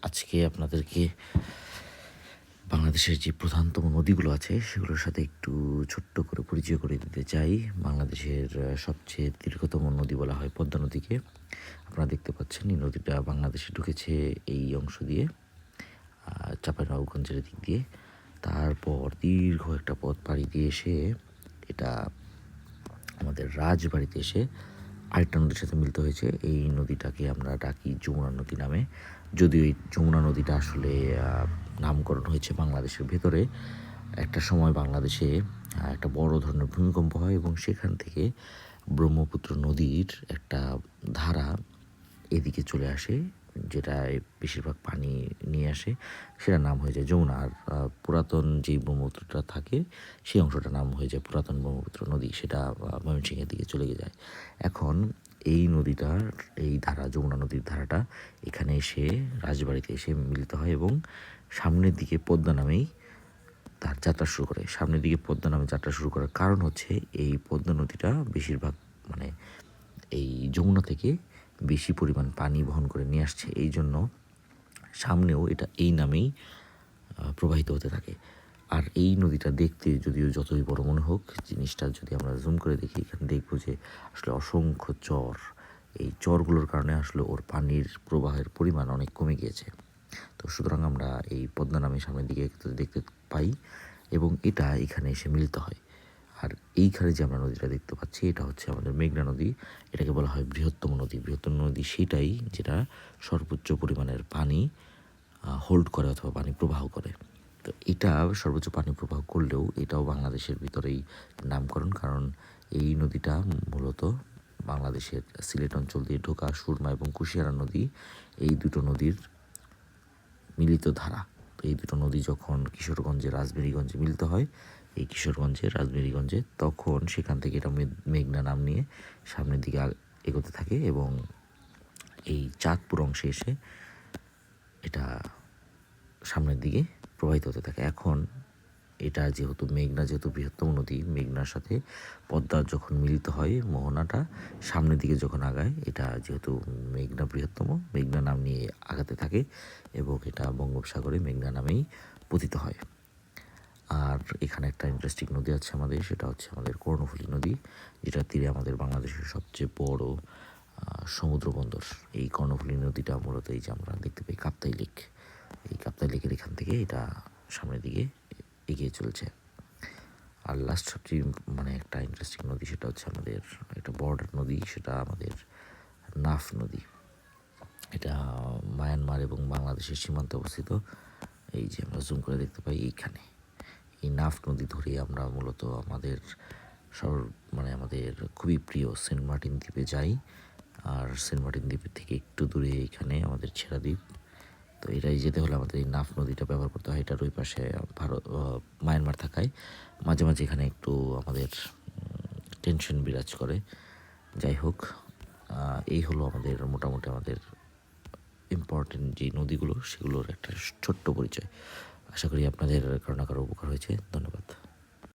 আজকে আপনাদেরকে বাংলাদেশের যে প্রধানতম নদীগুলো আছে সেগুলোর সাথে একটু ছোট্ট করে পরিচয় করে দিতে চাই। বাংলাদেশের সবচেয়ে দীর্ঘতম নদী বলা হয় পদ্মা নদীকে। আপনারা দেখতে পাচ্ছেন এই নদীটা বাংলাদেশে ঢুকেছে এই অংশ দিয়ে, চাঁপাইনবাবগঞ্জের দিক দিয়ে। তারপর দীর্ঘ একটা পথ পাড়ি দিয়ে এসে এটা আমাদের রাজবাড়িতে এসে আরেকটা নদীর সাথে মিলিত হয়েছে। এই নদীটাকে আমরা ডাকি যমুনা নদী নামে। যদিও এই যমুনা নদীটা আসলে নামকরণ হয়েছে বাংলাদেশের ভেতরে। একটা সময় বাংলাদেশে একটা বড় ধরনের ভূমিকম্প হয় এবং সেখান থেকে ব্রহ্মপুত্র নদীর একটা ধারা এদিকে চলে আসে, যেটা বেশিরভাগ পানি নিয়ে আসে। সেটার নাম হয়ে যায় যমুনা। আর পুরাতন যেই ব্রহ্মপুত্রটা থাকে সেই অংশটার নাম হয়ে যায় পুরাতন ব্রহ্মপুত্র নদী। সেটা ময়মনসিংহের দিকে চলে যায়। এখন এই নদীটার এই ধারা, যমুনা নদীর ধারাটা এখানে এসে রাজবাড়িতে এসে মিলিত হয় এবং সামনের দিকে পদ্মা নামেই তার যাত্রা শুরু করে। সামনের দিকে পদ্মা নামে যাত্রা শুরু করার কারণ হচ্ছে এই পদ্মা নদীটা বেশিরভাগ মানে এই যমুনা থেকে বেশি পরিমাণ পানি বহন করে নিয়ে আসছে। এই জন্য সামনেও এটা এই নামেই প্রবাহিত হতে থাকে। আর এই নদীটা দেখতে যদিও যতই বড় মনে হোক, জিনিসটা যদি আমরা জুম করে দেখি এখানে দেখব যে আসলে অসংখ্য চর। এই চরগুলোর কারণে আসলে ওর পানির প্রবাহের পরিমাণ অনেক কমে গিয়েছে। তো সুতরাং আমরা এই পদ্মা নামে সামনের দিকে দেখতে পাই এবং এটা এখানে এসে মিলিত হয়। আর এইখানে যে আমরা নদীটা দেখতে পাচ্ছি এটা হচ্ছে আমাদের মেঘনা নদী। এটাকে বলা হয় বৃহত্তম নদী। বৃহত্তম নদী সেটাই যেটা সর্বোচ্চ পরিমাণের পানি হোল্ড করে অথবা পানি প্রবাহ করে। তো এটা সর্বোচ্চ পানি প্রবাহ করলেও এটাও বাংলাদেশের ভিতরেই নামকরণ, কারণ এই নদীটা মূলত বাংলাদেশের সিলেট অঞ্চল দিয়ে ঢোকা সুরমা এবং কুশিয়ারা নদী, এই দুটো নদীর মিলিত ধারা। তো এই দুটো নদী যখন কিশোরগঞ্জে রাজবাড়ীগঞ্জে মিলিত হয়, এই কিশোরগঞ্জে রাজবাড়ীগঞ্জে, তখন সেখান থেকে এটা মেঘনা নাম নিয়ে সামনের দিকে এগোতে থাকে এবং এই চাঁদপুর অংশে এসে এটা সামনের দিকে প্রবাহিত হতে থাকে। এখন এটা যেহেতু মেঘনা যেহেতু বৃহত্তম নদী, মেঘনার সাথে পদ্মা যখন মিলিত হয় মোহনাটা সামনের দিকে যখন আগায়, এটা যেহেতু মেঘনা বৃহত্তম, মেঘনা নাম নিয়ে আগাতে থাকে এবং এটা বঙ্গোপসাগরে মেঘনা নামেই পতিত হয়। আর এখানে একটা ইন্টারেস্টিং নদী আছে আমাদের, সেটা হচ্ছে আমাদের কর্ণফুলী নদী, যেটার তীরে আমাদের বাংলাদেশের সবচেয়ে বড় সমুদ্র বন্দর। এই কর্ণফুলী নদীটা মূলত এই যে আমরা দেখতে পাই কাপ্তাই লেক, এই কাপ্তাই লেকের এখান থেকে এটা সামনের দিকে এগিয়ে চলছে। আর লাস্ট সবচেয়ে একটা ইন্টারেস্টিং নদী সেটা হচ্ছে আমাদের একটা বর্ডার নদী, সেটা আমাদের নাফ নদী। এটা মায়ানমার এবং বাংলাদেশের সীমান্তে অবস্থিত। এই যে আমরা জুম করে দেখতে পাই এইখানে এই নাফ নদী ধরে আমরা মূলত আমাদের আমাদের খুবই প্রিয় সেন্ট মার্টিন দ্বীপে যাই। আর সেন্ট মার্টিন দ্বীপের থেকে একটু দূরে এখানে আমাদের ছেড়া দ্বীপ। তো এটাই যেতে হলে আমাদের এই নাফ নদীটা ব্যবহার করতে হয়। এটার ওই পাশে মায়ানমার থাকায় মাঝে মাঝে এখানে একটু আমাদের টেনশন বিরাজ করে। যাই হোক, এই হলো আমাদের মোটামুটি আমাদের ইম্পর্টেন্ট যে নদীগুলো সেগুলোর একটা ছোট্ট পরিচয়। আশা করি আপনাদের কারো না কারো উপকার হয়েছে। ধন্যবাদ।